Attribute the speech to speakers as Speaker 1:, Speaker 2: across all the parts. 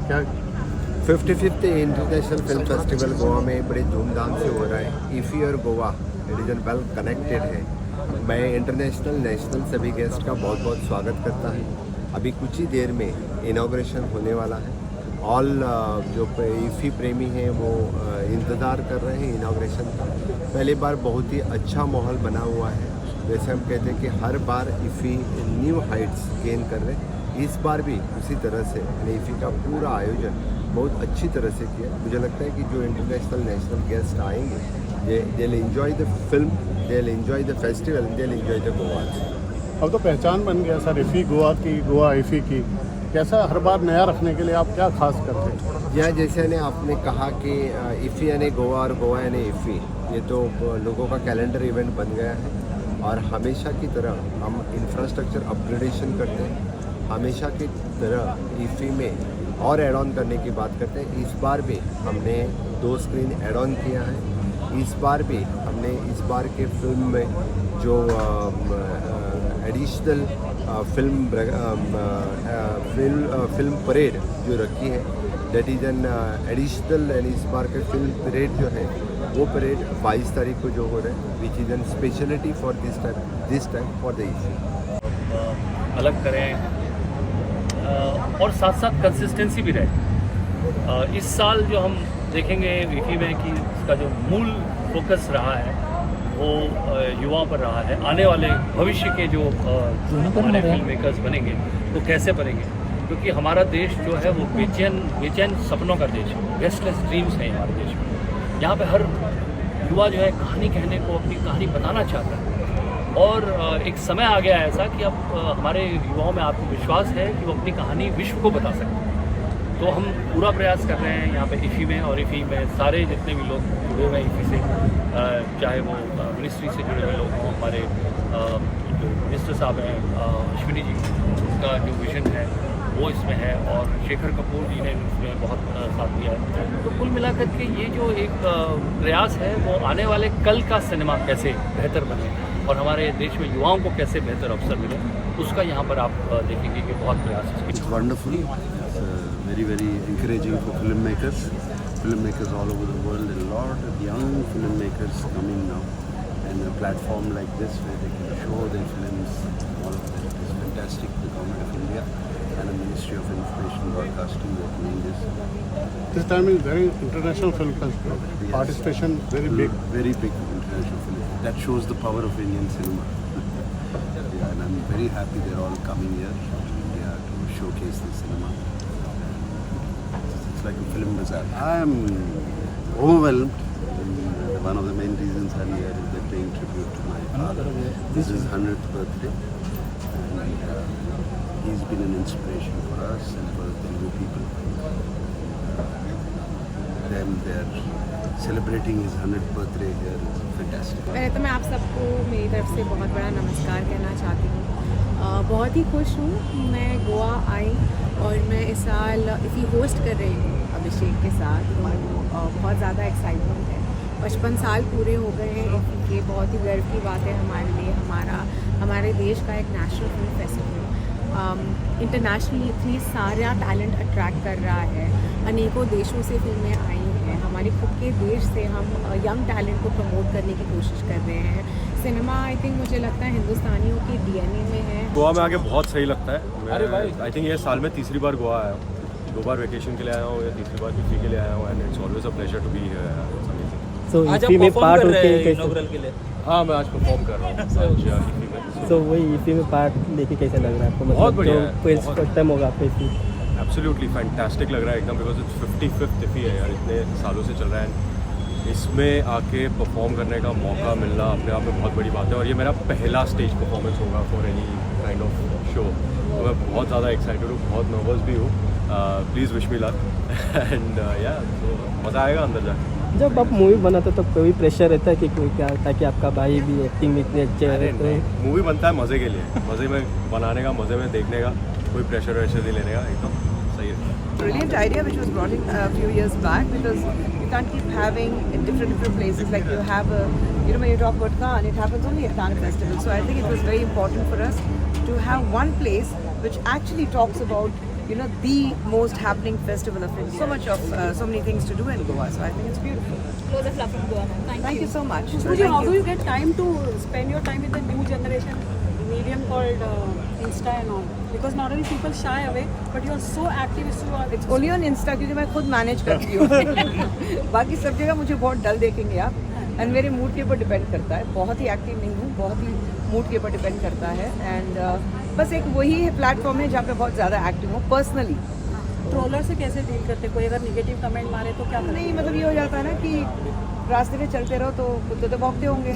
Speaker 1: क्या
Speaker 2: 55th international film festival Goa में बड़े धूमधाम से हो रहा है। ईफी और गोवा रीजन वेल कनेक्टेड है। मैं इंटरनेशनल नेशनल सभी गेस्ट का बहुत बहुत स्वागत करता हूँ। अभी कुछ ही देर में इनॉग्रेशन होने वाला है। ऑल जो ईफी प्रेमी हैं वो इंतज़ार कर रहे हैं इनॉग्रेशन का। पहली बार बहुत ही अच्छा माहौल बना हुआ है। जैसे हम कहते हैं कि हर बार ईफी न्यू हाइट्स गेन कर रहे हैं, इस बार भी उसी तरह से ईफी का पूरा आयोजन बहुत अच्छी तरह से किया। मुझे लगता है कि जो इंटरनेशनल नेशनल गेस्ट आएंगे they will enjoy the film, they will enjoy the festival, they will enjoy the Goa.
Speaker 1: अब तो पहचान बन गया सर ईफी गोवा की, गोवा ईफी की। कैसा हर बार नया रखने के लिए आप क्या खास करते हैं?
Speaker 2: या जैसे ने आपने कहा कि ईफी यानी गोवा और गोवा यानी ईफी, ये तो लोगों का कैलेंडर इवेंट बन गया है। और हमेशा की तरह हम इंफ्रास्ट्रक्चर अपग्रेडेशन करते हैं। हमेशा की तरह ईफी में और एड ऑन करने की बात करते हैं। इस बार भी हमने 2 स्क्रीन एड ऑन किया है। इस बार भी हमने इस बार के फिल्म में जो एडिशनल फिल्म परेड जो रखी है, that is an additional. And इस बार के फिल्म परेड जो है वो परेड 22 तारीख को जो हो रहा है, which is an speciality for this time for the IFFI.
Speaker 3: अलग करें और साथ साथ कंसिस्टेंसी भी रहे। इस साल जो हम देखेंगे ईफी में कि इसका जो मूल फोकस रहा है वो युवाओं पर रहा है। आने वाले भविष्य के जो हमारे फिल्म मेकर्स बनेंगे वो कैसे बनेंगे, क्योंकि हमारा देश जो है वो बेचैन सपनों का देश है। रेस्टलेस ड्रीम्स हैं हमारे देश में। यहाँ पे हर युवा जो है कहानी कहने को, अपनी कहानी बताना चाहता है। और एक समय आ गया है ऐसा कि अब हमारे युवाओं में आत्मविश्वास है कि वो अपनी कहानी विश्व को बता सकते हैं। तो हम पूरा प्रयास कर रहे हैं यहाँ पे ईफी में, और ईफी में सारे जितने भी लोग जुड़े हुए हैं ईफी से, चाहे वो मिनिस्ट्री से जुड़े हुए लोग हों, हमारे जो मिनिस्टर साहब हैं अश्विनी जी, उनका जो विजन है वो इसमें है, और शेखर कपूर जी ने इसमें बहुत साथ दिया है। तो कुल मिलाकर के ये जो एक प्रयास है वो आने वाले कल का सिनेमा कैसे बेहतर बने और हमारे देश में युवाओं को कैसे बेहतर अवसर मिले, उसका यहाँ पर आप देखेंगे कि बहुत प्रयास है।
Speaker 4: It's wonderful. It's very encouraging for filmmakers. Filmmakers all over the world. A lot of young filmmakers coming now, and a platform like this where they can show their films, all of that is fantastic. The Government of India and the Ministry of Information Broadcasting are doing this.
Speaker 1: This time is very international film festival.
Speaker 4: Yes.
Speaker 1: Participation very big.
Speaker 4: Very big international film. That shows the power of Indian cinema. Yeah, and I'm very happy they're all coming here to India to showcase the cinema. It's like a film bazaar. I am overwhelmed. And one of the main reasons I'm here is they're paying tribute to my father. This is 100th birthday, and he's been an inspiration for us and for the Telugu people. They're celebrating his 100th birthday here. It's fantastic.
Speaker 5: पहले तो मैं आप सबको मेरी तरफ से बहुत बड़ा नमस्कार कहना चाहती हूँ। बहुत ही खुश हूँ कि मैं गोवा आई और मैं इस साल इसी होस्ट कर रही हूँ अभिषेक के साथ, और बहुत ज़्यादा एक्साइटमेंट है। 55 साल पूरे हो गए हैं ये बहुत ही गर्व की बात है हमारे लिए। हमारे देश का एक नेशनल फिल्म फेस्टिवल इंटरनेशनली इतनी सारा टैलेंट अट्रैक्ट कर रहा है। अनेकों देशों से फिल्में आई हैं। हमारे खुद के देश से हम यंग टैलेंट को प्रमोट करने की कोशिश कर रहे हैं। सिनेमा आई थिंक मुझे लगता है हिंदुस्तानियों के डीएनए में है।
Speaker 6: गोवा में आके बहुत सही लगता है। आई थिंक ये साल में तीसरी बार गोवा आया हूँ। 2 बार वेकेशन के लिए आया हूँ, या तीसरी बार ईफी के लिए आया हूँ, and it's always a pleasure to be here.
Speaker 7: So IFFI में पार्ट होके
Speaker 3: इनॉग्रल के लिए
Speaker 6: हाँ, मैं आज परफॉर्म कर रहा हूँ ईफी में।
Speaker 7: सो वही ईफी में पार्ट लेके कैसे लग रहा है आपको?
Speaker 6: बहुत बढ़िया है,
Speaker 7: फर्स्ट टाइम होगा आपको ईफी?
Speaker 6: एब्सोल्युटली फैंटास्टिक लग रहा है एकदम, बिकॉज इट्स 55th ईफी है यार, इतने सालों से चल रहा है। इसमें आके परफॉर्म करने का मौका मिलना अपने आप में बहुत बड़ी बात है, और ये मेरा पहला स्टेज परफॉर्मेंस होगा for any kind of show. तो मैं बहुत ज़्यादा एक्साइटेड हूँ, बहुत नर्वस भी हूँ। Please wish me luck and या तो मज़ा आएगा अंदर जाके।
Speaker 7: जब आप मूवी बनाते हो तो कोई प्रेशर रहता है कि कोई क्या, ताकि आपका भाई भी एक्टिंग में इतने अच्छे है?
Speaker 6: मूवी बनता है मज़े के लिए, मज़े में बनाने का, मज़े में देखने का, कोई प्रेशर वैशर नहीं लेने का, एकदम सही है।
Speaker 8: Brilliant idea which was brought in a few years back, because you can't keep having in different places, like you have a, when you talk about Cannes, it happens only at Cannes Festival. So I think it was very important for us to have one place which actually talks about you know, the most happening festival of India. So many things to do in Goa. So I think it's beautiful.
Speaker 9: Close the from Goa.
Speaker 8: Thank you so much.
Speaker 10: Khushbu, how do you get time to spend your time with the new generation medium called Insta and all? Because not only people shy away, but you are so active.
Speaker 8: It's only on Insta क्योंकि मैं खुद manage करती हूँ. बाकी सब जगह मुझे बहुत डल देखेंगे आप. एंड मेरे मूड के ऊपर डिपेंड करता है. बहुत ही एक्टिव नहीं हूँ, बहुत ही मूड के ऊपर डिपेंड करता है. एंड बस एक वही प्लेटफॉर्म है जहाँ पे बहुत ज़्यादा एक्टिव हूँ पर्सनली.
Speaker 10: ट्रोलर से कैसे डील करते? कोई अगर नेगेटिव कमेंट मारे तो क्या?
Speaker 8: नहीं, मतलब ये हो जाता है ना कि रास्ते में चलते रहो तो कुत्ते तो भौंकते होंगे.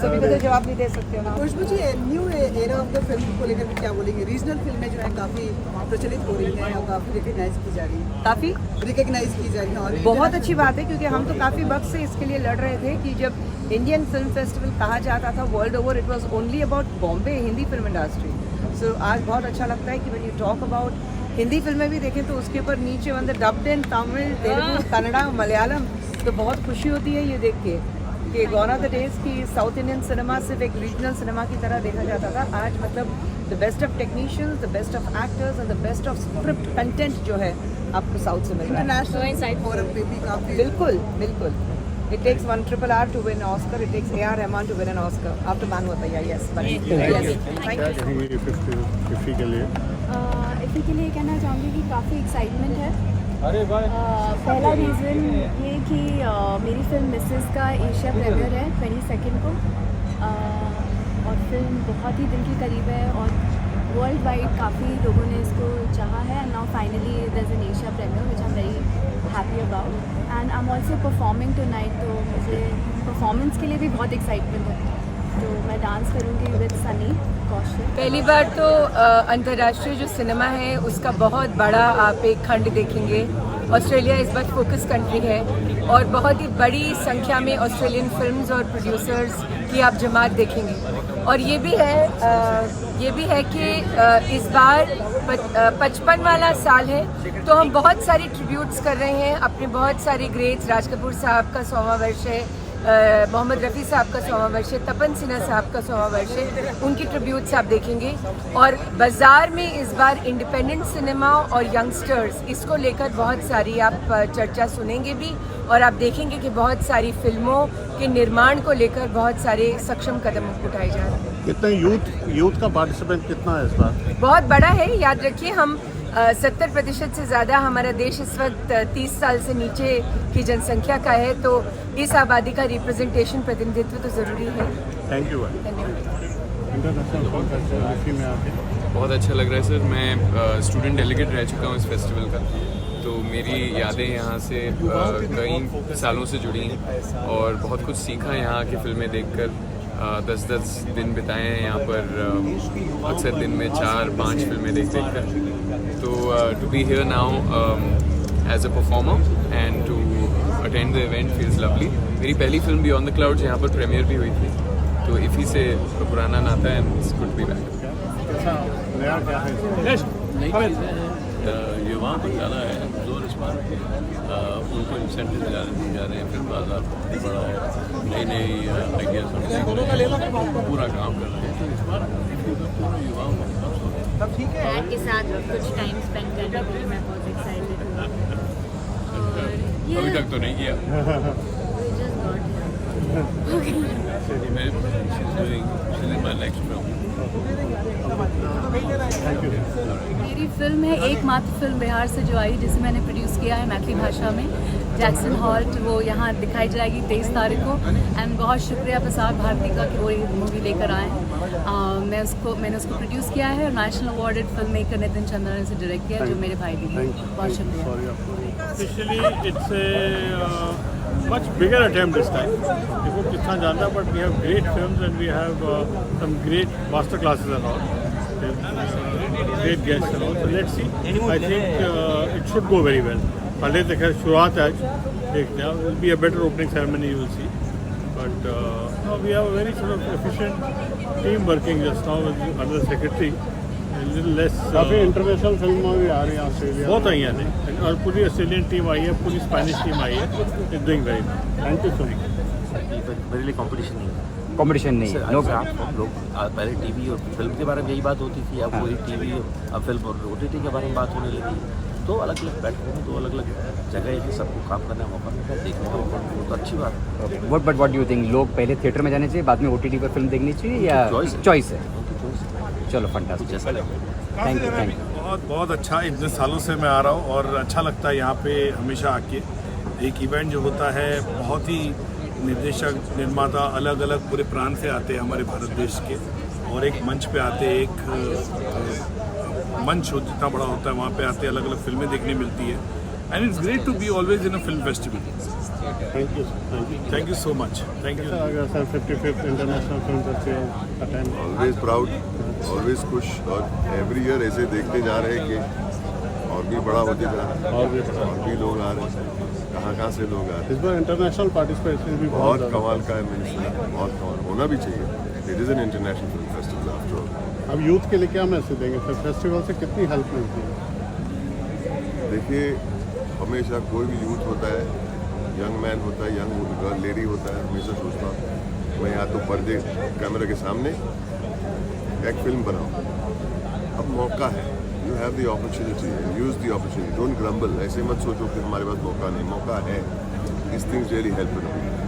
Speaker 8: सभी को तो जवाब नहीं दे सकते हो ना.
Speaker 11: Khushboo ji, new era of the film को लेकर क्या बोलेंगे? रीजनल फिल्में जो है काफ़ी प्रचलित हो रही हैं और काफ़ी रिकग्नाइज की जा रही है.
Speaker 8: काफ़ी
Speaker 11: रिकग्नाइज की जा रही है और
Speaker 8: बहुत अच्छी बात है क्योंकि हम तो काफ़ी वक्त से इसके लिए लड़ रहे थे कि जब इंडियन फिल्म फेस्टिवल कहा जाता था world over, it was only about Bombay Hindi film industry. So आज बहुत अच्छा लगता है कि when you talk about Hindi फिल्में भी देखें तो उसके ऊपर नीचे अंदर डब्ड इन तमिल, तेलुगु, कन्नड़ा, मलयालम. तो बहुत खुशी होती है ये देख के कि गॉन आर द डेज की साउथ इंडियन सिनेमा सिर्फ एक रीजनल सिनेमा की तरह देखा जाता था. आज मतलब the best of technicians, the best of actors and the best of script content जो है आपको साउथ से मिल रहा है.
Speaker 11: इंटरनेशनल फोरम पे भी काफ़ी.
Speaker 8: बिल्कुल बिल्कुल. It takes one RRR to win an Oscar. It takes A.R. Rahman to win an Oscar. After Manu Ataiya, yes. But yes, thank you.
Speaker 1: कहेंगे इफ़ी के लिए?
Speaker 9: इफ़ी के लिए कहना चाहूँगी कि काफ़ी एक्साइटमेंट है. पहला रीज़न ये कि मेरी फिल्म मिसेस का एशिया प्रीमियर है 22 को. और फिल्म बहुत ही दिल के करीब है और वर्ल्ड वाइड काफ़ी लोगों ने इसको चाहा है. And now finally there is an Asia premiere which I am very happy about. And I am also performing tonight, तो मुझे परफॉर्मेंस के लिए भी बहुत एक्साइटमेंट है. तो मैं डांस करूँगी विद सनी कौशल.
Speaker 12: पहली बार तो अंतर्राष्ट्रीय जो सिनेमा है उसका बहुत बड़ा आप एक खंड देखेंगे. ऑस्ट्रेलिया इस बार फोकस कंट्री है और बहुत ही बड़ी संख्या में ऑस्ट्रेलियन फिल्म्स और प्रोड्यूसर्स की आप जमात देखेंगे. और ये भी है कि इस बार 55 वाला साल है तो हम बहुत सारी ट्रिब्यूट्स कर रहे हैं अपने बहुत सारे ग्रेट्स. राज कपूर साहब का 100वां वर्ष है, मोहम्मद रफ़ी साहब का 100वां वर्ष है, तपन सिन्हा साहब का 100वां वर्ष है. उनकी ट्रिब्यूट्स आप देखेंगे. और बाज़ार में इस बार इंडिपेंडेंट सिनेमा और यंगस्टर्स इसको लेकर बहुत सारी आप चर्चा सुनेंगे भी. और आप देखेंगे कि बहुत सारी फिल्मों के निर्माण को लेकर बहुत सारे सक्षम कदम उठाए जा रहे हैं.
Speaker 1: कितने यूथ का पार्टिसिपेंट कितना है इस बार?
Speaker 12: बहुत बड़ा है. याद रखिए हम 70% से ज़्यादा हमारा देश इस वक्त 30 साल से नीचे की जनसंख्या का है. तो इस आबादी का रिप्रेजेंटेशन, प्रतिनिधित्व तो ज़रूरी है.
Speaker 1: Thank you. International film festival IFFI में आके
Speaker 13: बहुत अच्छा लग रहा है सर. मैं स्टूडेंट डेलीगेट रह चुका हूँ इस फेस्टिवल का, तो मेरी यादें यहाँ से कई सालों से जुड़ी हैं और बहुत कुछ सीखा यहाँ की फिल्में देखकर. 10 दिन बिताए हैं यहाँ पर, अक्सर दिन में 4-5 फिल्में देख कर. तो to be here now as a performer and to attend the event feels lovely. मेरी पहली फिल्म बियॉन्ड द क्लाउड्स यहाँ पर प्रीमियर भी हुई थी, तो इफ़ी से पुराना नाता है. It's good to be back.
Speaker 1: नया क्या है?
Speaker 14: युवाओं को ज़्यादा है जोर इस बार. उनको इंसेंटिव जा रहे हैं. फिर बाजार बड़ा है, नई आइडियाज पूरा काम कर रहे हैं. इस बार पूरा युवाओं
Speaker 9: डैड के साथ कुछ टाइम स्पेंड करने के लिए मैं बहुत एक्साइटेड हूँ. और
Speaker 13: अभी तक तो नहीं किया.
Speaker 9: मेरी फिल्म है एकमात्र फिल्म बिहार से जो आई जिसे मैंने प्रोड्यूस किया है मैथिली भाषा में, जैक्सन हॉल्ट. वो यहाँ दिखाई जाएगी 23 तारीख को. एंड बहुत शुक्रिया प्रसाद भारती का कि वो ये मूवी लेकर आए. मैंने उसको प्रोड्यूस किया है और national awarded film maker Nitin Chandra ने इसे डायरेक्ट किया, जो मेरे भाई भी हैं. बहुत शुक्रिया.
Speaker 1: Officially, it's a much bigger attempt this time. देखो कितना जानता, but we have great films and we have some great master classes and all. Great guests and all. So let's see. I think it should go very well. पहले तो खैर शुरुआत है, देखते हैं. It will be a better opening ceremony, you will see. But we have a very sort of efficient team working just now with under the secretary. काफ़ी international फिल्में भी आ रही हैं ऑस्ट्रेलिया. बहुत आई हैं और पूरी ऑस्ट्रेलियन टीम आई है, पूरी स्पेनिश टीम आई है. It's doing very. Thank you so much.
Speaker 15: मेरे लिए कंपटीशन नहीं है. कंपटीशन नहीं है, नो
Speaker 16: लोग पहले टीवी और फिल्म के बारे में यही बात होती थी, अब वही टीवी अब फिल्म और OTT के बारे में बात होने लगी। तो अलग अलग प्लेटफॉर्म, तो अलग अलग जगह है कि सबको काम करने का मौका मिलता है, देखने का मौका मिलता है, तो अच्छी बात है।
Speaker 15: व्हाट डू यू थिंक, लोग पहले थिएटर में जाने चाहिए, बाद में OTT पर फिल्म देखनी चाहिए, या चॉइस है? चलो फंटास्टिक,
Speaker 16: जैसा लगे।
Speaker 15: Thank you.
Speaker 17: बहुत अच्छा, इतने सालों से मैं आ रहा हूँ और अच्छा लगता है यहाँ पे हमेशा आके। एक इवेंट जो होता है, बहुत ही निर्देशक निर्माता अलग अलग पूरे प्रांत से आते हैं हमारे भारत देश के, और एक मंच पे आते हैं, एक मंच हो जितना बड़ा होता है वहाँ पे आते हैं, अलग अलग फिल्में देखने मिलती है, and it's great to be always in a film festival. Thank you so much. Thank you
Speaker 1: sir. 55th international film festival attend,
Speaker 18: always proud, always खुश, और एवरी ईयर ऐसे देखते जा रहे हैं कि और भी बड़ा होते जा रहा है, और भी लोग आ रहे हैं, कहाँ से लोग आ रहे हैं।
Speaker 1: इस बार इंटरनेशनल पार्टिसिपेशन भी
Speaker 18: बहुत कमाल का है, मैंने सुना, बहुत कमाल होना भी चाहिए। It is an international film festival after all.
Speaker 1: अब यूथ के लिए क्या मैसेज देंगे? फिर फेस्टिवल से कितनी हेल्प मिलती है?
Speaker 18: देखिए, हमेशा कोई भी यूथ होता है, यंग मैन होता है, यंग गर्ल लेडी होता है, हमेशा सोचता हूँ मैं या तो पर्दे कैमरा के सामने एक फिल्म बनाऊँ। अब मौका है, you have the opportunity, use the opportunity, don't grumble. ऐसे मत सोचो कि हमारे पास मौका नहीं, मौका है। This things really help.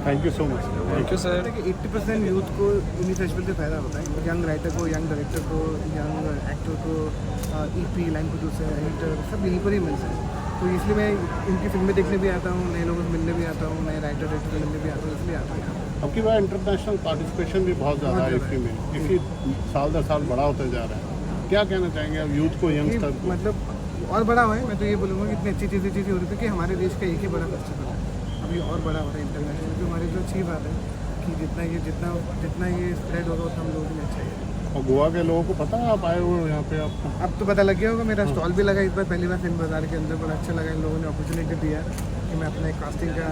Speaker 1: Thank you so much.
Speaker 14: Thank you sir.
Speaker 11: 80% youth को इन्हीं फेस्टिवल से फ़ायदा होता है, यंग राइटर को, यंग डायरेक्टर को, यंग एक्टर को, EP, लाइन प्रोड्यूसर, एडिटर, सब यहीं पर ही मिलते हैं। तो इसलिए मैं इनकी फिल्में देखने भी आता हूँ, नए लोगों से मिलने भी आता हूँ, नए राइटर डायरेक्टर से मिलने भी आता हूँ, इसलिए आता हूँ।
Speaker 1: अब की बार इंटरनेशनल पार्टिसिपेशन भी बहुत ज़्यादा है इसी में, इसी साल दर साल बड़ा होता जा रहा है। क्या कहना चाहेंगे अब यूथ को, यंगस्टर को?
Speaker 11: मतलब और बड़ा हुआ है। मैं तो ये बोलूँगा कि इतनी अच्छी चीज़ें हो रही थी कि हमारे देश का एक ही बड़ा फेस्टिवल है, अभी और बड़ा हो रहा है इंटरनेशनल, जो हमारी जो अच्छी बात है कि जितना ये स्प्रेड होगा उतना हम लोगों के लिए अच्छा है।
Speaker 1: और गोवा के लोगों को पता है आप आए हुए हो यहाँ पे? आपको
Speaker 11: अब तो पता लग गया होगा। मेरा स्टॉल भी लगा इस बार, पहली बार फिल्म बाजार के अंदर, बड़ा अच्छा लगा। इन लोगों ने अपॉर्चुनिटी दिया कि मैं अपना एक कास्टिंग का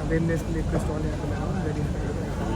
Speaker 11: अवेयरनेस के लिए एक स्टॉल यहाँ पर लगाऊँ।